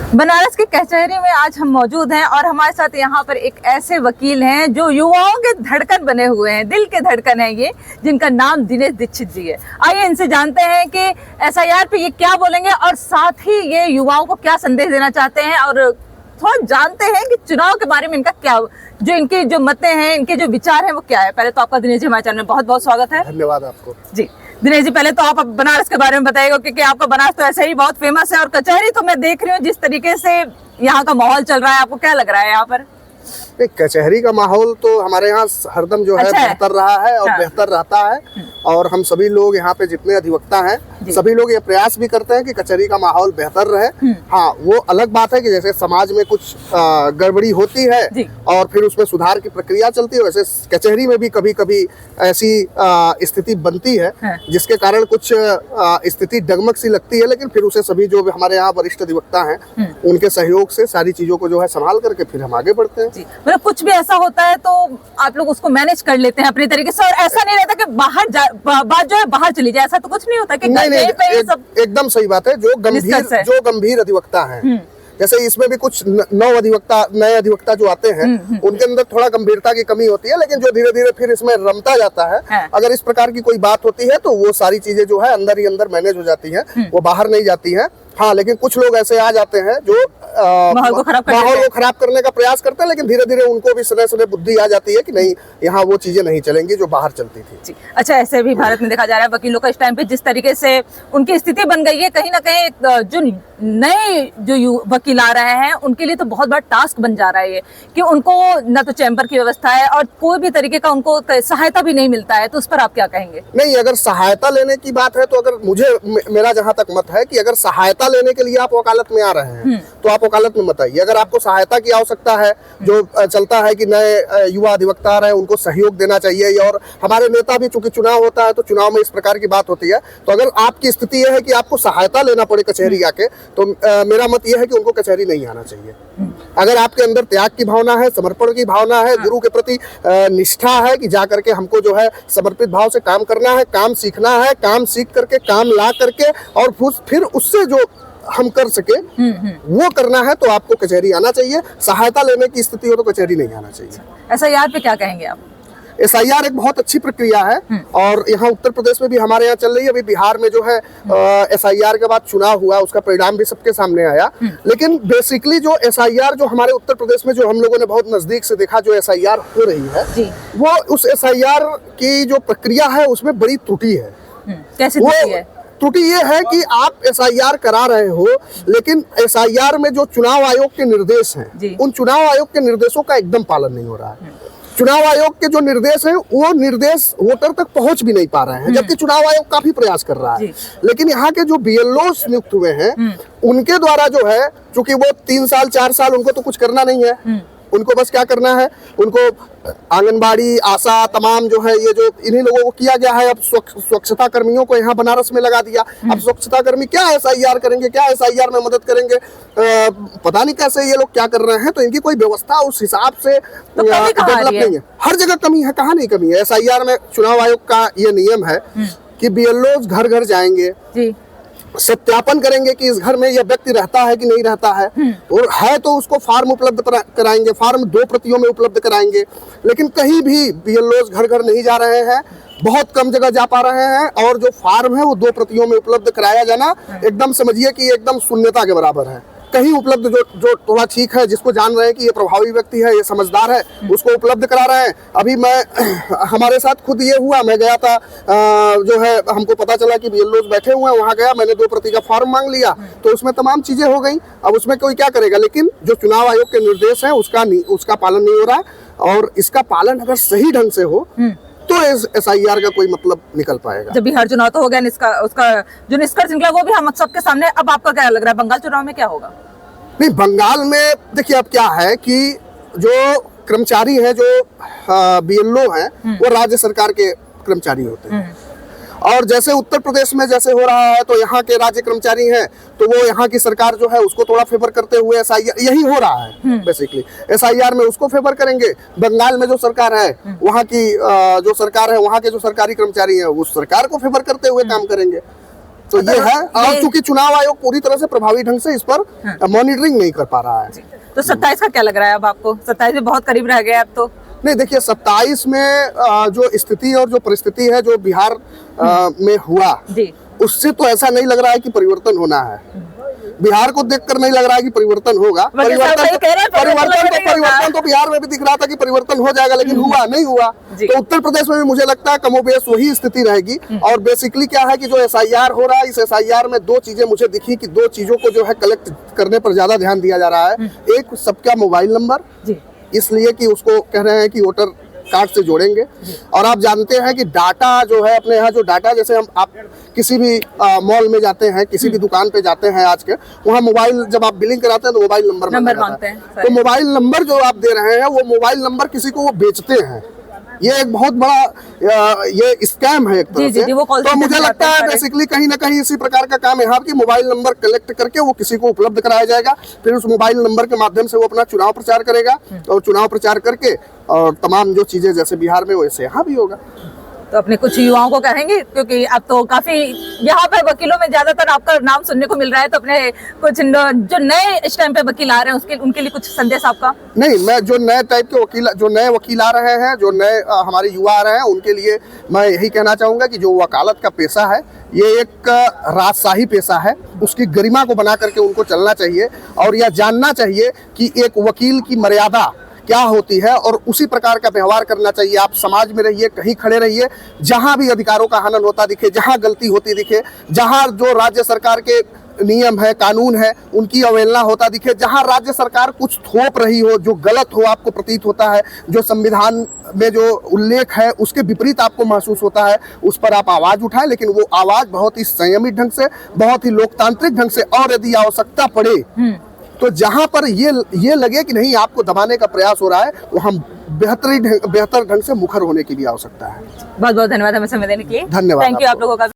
बनारस की कचहरी में आज हम मौजूद हैं और हमारे साथ यहाँ पर एक ऐसे वकील हैं जो युवाओं के धड़कन बने हुए हैं, दिल के धड़कन है ये, जिनका नाम दिनेश दीक्षित जी है। आइए इनसे जानते हैं कि एसआईआर पे ये क्या बोलेंगे और साथ ही ये युवाओं को क्या संदेश देना चाहते हैं, और थोड़ा जानते हैं कि चुनाव के बारे में इनका क्या, जो इनकी जो मतें हैं, इनके जो विचार हैं वो क्या है। पहले तो आपका दिनेश जी हमारे चैनल में बहुत बहुत स्वागत है। धन्यवाद आपको जी। दिनेश जी, पहले तो आप बनारस के बारे में बताइएगा, क्योंकि आपका बनारस तो ऐसे ही बहुत फेमस है और कचहरी तो मैं देख रही हूँ जिस तरीके से यहाँ का माहौल चल रहा है, आपको क्या लग रहा है यहाँ पर? कचहरी का माहौल तो हमारे यहाँ हरदम जो है बेहतर रहा है और बेहतर रहता है। और हम सभी लोग यहाँ पे जितने अधिवक्ता हैं सभी लोग ये प्रयास भी करते हैं कि कचहरी का माहौल बेहतर रहे। हाँ, वो अलग बात है कि जैसे समाज में कुछ गड़बड़ी होती है और फिर उसमें सुधार की प्रक्रिया चलती है, वैसे कचहरी में भी कभी कभी ऐसी स्थिति बनती है जिसके कारण कुछ स्थिति डगमग सी लगती है, लेकिन फिर उसे सभी जो हमारे यहाँ वरिष्ठ अधिवक्ता हैं उनके सहयोग से सारी चीजों को जो है संभाल करके फिर हम आगे बढ़ते हैं। मतलब कुछ भी ऐसा होता है तो आप लोग उसको मैनेज कर लेते हैं अपने तरीके से, और ऐसा नहीं रहता कि बात जो है बाहर चली जाए, ऐसा तो कुछ नहीं होता कि नहीं, एकदम सही बात है। जो गंभीर अधिवक्ता हैं, जैसे इसमें भी कुछ नए अधिवक्ता जो आते हैं उनके अंदर थोड़ा गंभीरता की कमी होती है, लेकिन जो धीरे धीरे फिर इसमें रमता जाता है। अगर इस प्रकार की कोई बात होती है तो वो सारी चीजें जो है अंदर ही अंदर मैनेज हो जाती हैं, वो बाहर नहीं जाती हैं। हाँ, लेकिन कुछ लोग ऐसे आ जाते हैं जो माहौल को खराब करने का प्रयास करते हैं, लेकिन धीरे धीरे उनको भी सुने बुद्धि आ जाती है कि नहीं, यहाँ वो चीजें नहीं चलेंगी जो बाहर चलती थी। अच्छा, ऐसे भी भारत में देखा जा रहा है वकीलों का इस टाइम पे जिस तरीके से उनकी स्थिति बन गई है, कहीं ना कहीं जो नए जो वकील आ रहे हैं उनके लिए तो बहुत बड़ा टास्क बन जा रहा है ये, कि उनको न तो चैम्बर की व्यवस्था है और कोई भी तरीके का उनको सहायता भी नहीं मिलता है। तो उस पर आप क्या कहेंगे? नहीं, अगर सहायता लेने की बात है तो अगर मेरा जहाँ तक मत है कि अगर सहायता लेने के लिए आप वकालत में आ रहे हैं तो आप वकालत में मत आइए। अगर आपको सहायता की आवश्यकता है, जो चलता है कि नए युवा अधिवक्ता आ रहे हैं उनको सहयोग देना चाहिए, और हमारे नेता भी, चूंकि चुनाव होता है तो चुनाव में इस प्रकार की बात होती है, तो अगर आपकी स्थिति यह है कि आपको सहायता लेना पड़े कचहरी आके, तो मेरा मत यह है कि उनको कचहरी नहीं आना चाहिए। अगर आपके अंदर त्याग की भावना है, समर्पण की भावना है, गुरु के प्रति निष्ठा है कि जा करके हमको जो है समर्पित भाव से काम करना है, काम सीखना है, काम सीख करके काम ला करके और फिर उससे जो हम कर सके वो करना है, तो आपको कचहरी आना चाहिए। सहायता लेने की स्थिति हो तो कचहरी नहीं आना चाहिए। एसआईआर पे क्या कहेंगे आप? एसआईआर एक बहुत अच्छी प्रक्रिया है और यहाँ उत्तर प्रदेश में भी हमारे यहाँ चल रही है। अभी बिहार में जो है एसआईआर के बाद चुनाव हुआ, उसका परिणाम भी सबके सामने आया। लेकिन बेसिकली जो एसआईआर जो हमारे उत्तर प्रदेश में जो हम लोगों ने बहुत नजदीक से देखा, जो एसआईआर हो रही है वो उस एसआईआर की जो प्रक्रिया है उसमें बड़ी त्रुटि है। कैसे त्रुटि है? त्रुटि ये है कि आप एसआईआर करा रहे हो, लेकिन एसआईआर में जो चुनाव आयोग के निर्देश हैं उन चुनाव आयोग के निर्देशों का एकदम पालन नहीं हो रहा है। चुनाव आयोग के जो निर्देश हैं वो निर्देश वोटर तक पहुंच भी नहीं पा रहे हैं, जबकि चुनाव आयोग काफी प्रयास कर रहा है। लेकिन यहाँ के जो बीएलओस नियुक्त हुए हैं उनके द्वारा जो है, चूंकि वो 3 साल 4 साल उनको तो कुछ करना नहीं है, उनको बस क्या करना है, उनको आंगनबाड़ी, आशा, तमाम जो है ये जो इन्हीं लोगों को किया गया है। अब स्वच्छता कर्मियों को यहाँ बनारस में लगा दिया। अब स्वच्छता कर्मी क्या एसआईआर करेंगे, क्या एसआईआर में मदद करेंगे, पता नहीं कैसे ये लोग क्या कर रहे हैं। तो इनकी कोई व्यवस्था उस हिसाब से डेवलप नहीं है। हर जगह कमी है, कहाँ नहीं कमी है। एसआईआर में चुनाव आयोग का ये नियम है कि बीएलओ घर घर जाएंगे, सत्यापन करेंगे कि इस घर में यह व्यक्ति रहता है कि नहीं रहता है, और है तो उसको फार्म उपलब्ध कराएंगे, फार्म 2 प्रतियों में उपलब्ध कराएंगे। लेकिन कहीं भी बीएलओ घर घर नहीं जा रहे हैं, बहुत कम जगह जा पा रहे हैं, और जो फार्म है वो 2 प्रतियों में उपलब्ध कराया जाना एकदम समझिए कि एकदम शून्यता के बराबर है। कहीं उपलब्ध जो थोड़ा ठीक है, जिसको जान रहे हैं कि ये प्रभावी व्यक्ति है, ये समझदार है, उसको उपलब्ध करा रहे हैं। अभी हमारे साथ खुद ये हुआ, मैं गया था, जो है हमको पता चला कि बीएलओ बैठे हुए हैं, वहाँ गया, मैंने 2 प्रति का फॉर्म मांग लिया, तो उसमें तमाम चीजें हो गई। अब उसमें कोई क्या करेगा, लेकिन जो चुनाव आयोग के निर्देश है उसका पालन नहीं हो रहा है, और इसका पालन अगर सही ढंग से हो तो एसआईआर का कोई मतलब निकल पाएगा। जब बिहार चुनाव तो हो गया, उसका जो निष्कर्ष निकला वो भी हम सबके सामने। अब आपका क्या लग रहा है, बंगाल चुनाव में क्या होगा? नहीं, बंगाल में देखिए अब क्या है कि जो कर्मचारी है, जो बीएलओ हैं, वो राज्य सरकार के कर्मचारी होते हैं। और जैसे उत्तर प्रदेश में जैसे हो रहा है, तो यहाँ के राज्य कर्मचारी हैं तो वो यहाँ की सरकार जो है उसको थोड़ा फेवर करते हुए एसआईआर, यही हो रहा है बेसिकली, एसआईआर में उसको फेवर करेंगे। बंगाल में जो सरकार है, वहाँ की जो सरकार है, वहाँ के जो सरकारी कर्मचारी हैं उस सरकार को फेवर करते हुए काम करेंगे। तो ये है। और चूंकि चुनाव आयोग पूरी तरह से प्रभावी ढंग से इस पर मॉनिटरिंग नहीं कर पा रहा है। तो 27 का क्या लग रहा है अब आपको? 27 में बहुत करीब रह गए अब तो। नहीं, देखिए 27 में जो स्थिति और जो परिस्थिति है जो बिहार में हुआ जी, उससे तो ऐसा नहीं लग रहा है कि परिवर्तन होना है। बिहार को देखकर नहीं लग रहा है कि परिवर्तन होगा। परिवर्तन तो बिहार में भी दिख रहा था कि परिवर्तन हो जाएगा, लेकिन हुआ नहीं हुआ। तो उत्तर प्रदेश में भी मुझे लगता है कमोबेश वही स्थिति रहेगी। और बेसिकली क्या है कि जो SIR हो रहा है, इस SIR में दो चीजें मुझे दिखी कि दो चीजों को जो है कलेक्ट करने पर ज्यादा ध्यान दिया जा रहा है। एक, सबका मोबाइल नंबर, इसलिए कि उसको कह रहे हैं कि वोटर कार्ड से जोड़ेंगे। और आप जानते हैं कि डाटा जो है अपने यहाँ, जो डाटा जैसे आप किसी भी मॉल में जाते हैं, किसी भी दुकान पे जाते हैं आज के, वहाँ मोबाइल जब आप बिलिंग कराते हैं तो मोबाइल नंबर मांगते हैं। तो मोबाइल नंबर जो आप दे रहे हैं वो मोबाइल नंबर किसी को वो बेचते हैं। ये एक बहुत बड़ा ये स्कैम है एक तरह से। तो मुझे लगता है बेसिकली कहीं ना कहीं इसी प्रकार का काम यहाँ कि मोबाइल नंबर कलेक्ट करके वो किसी को उपलब्ध कराया जाएगा, फिर उस मोबाइल नंबर के माध्यम से वो अपना चुनाव प्रचार करेगा, और चुनाव प्रचार करके और तमाम जो चीजें जैसे बिहार में वैसे यहाँ भी होगा। तो अपने कुछ युवाओं को कहेंगे, क्योंकि अब तो काफी यहाँ पर वकीलों में ज्यादातर आपका नाम सुनने को मिल रहा है, तो अपने कुछ जो नए इस टाइम पे वकील आ रहे हैं उनके लिए कुछ संदेश आपका? नहीं, मैं जो नए टाइप के वकील, जो नए वकील आ रहे हैं, जो नए हमारे युवा आ रहे हैं, उनके लिए मैं यही कहना चाहूंगा कि जो वकालत का पेशा है ये एक राजशाही पेशा है, उसकी गरिमा को बना करके उनको चलना चाहिए और यह जानना चाहिए कि एक वकील की मर्यादा क्या होती है और उसी प्रकार का व्यवहार करना चाहिए। आप समाज में रहिए, कहीं खड़े रहिए, जहां भी अधिकारों का हनन होता दिखे, जहां गलती होती दिखे, जहां जो राज्य सरकार के नियम है, कानून है, उनकी अवहेलना होता दिखे, जहां राज्य सरकार कुछ थोप रही हो जो गलत हो, आपको प्रतीत होता है, जो संविधान में जो उल्लेख है उसके विपरीत आपको महसूस होता है, उस पर आप आवाज उठाएं, लेकिन वो आवाज बहुत ही संयमित ढंग से, बहुत ही लोकतांत्रिक ढंग से, और यदि आवश्यकता पड़े तो जहां पर ये लगे कि नहीं आपको दबाने का प्रयास हो रहा है, वहां बेहतर ढंग से मुखर होने की भी आवश्यकता है। बहुत बहुत धन्यवाद हमें समय देने के लिए। धन्यवाद। थैंक यू आप लोगों का।